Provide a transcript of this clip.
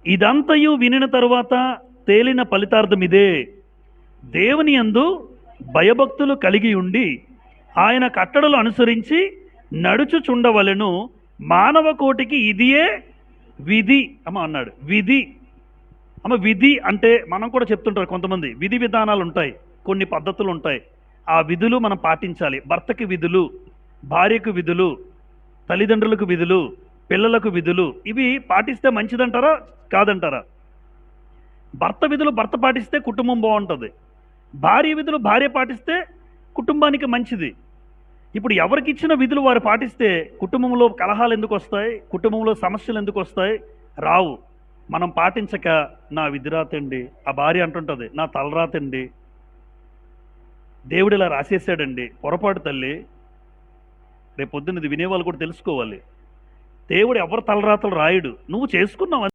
ఇదంతయు వినిన తరువాత తేలిన ఫలితార్థం ఇదే: దేవుని యందు భయభక్తులు కలిగి ఉండి ఆయన కట్టడలు అనుసరించి నడుచుచుండవలెను. మానవ కోటికి ఇదియే విధి అమ్మ అన్నాడు. విధి అమ్మ, విధి అంటే మనం కూడా చెప్తుంటారు కొంతమంది, విధి విధానాలు ఉంటాయి, కొన్ని పద్ధతులు ఉంటాయి. ఆ విధులు మనం పాటించాలి. భర్తకి విధులు, భార్యకు విధులు, తల్లిదండ్రులకు విధులు, పిల్లలకు విధులు, ఇవి పాటిస్తే మంచిదంటారా కాదంటారా? భర్త విధులు భర్త పాటిస్తే కుటుంబం బాగుంటుంది, భార్య విధులు భార్య పాటిస్తే కుటుంబానికి మంచిది. ఇప్పుడు ఎవరికి ఇచ్చిన విధులు వారు పాటిస్తే కుటుంబంలో కలహాలు ఎందుకు వస్తాయి? కుటుంబంలో సమస్యలు ఎందుకు వస్తాయి? రావు. మనం పాటించక నా విధిరాతండి, ఆ భార్య అంటుంటుంది నా తలరాతండి, దేవుడు ఇలా రాసేసాడండి, పొరపాటు తల్లి. రేపు పొద్దున్నది వినేవాళ్ళు కూడా తెలుసుకోవాలి, దేవుడు ఎవరు తలరాతలు రాయడు, నువ్వు చేసుకున్నావు.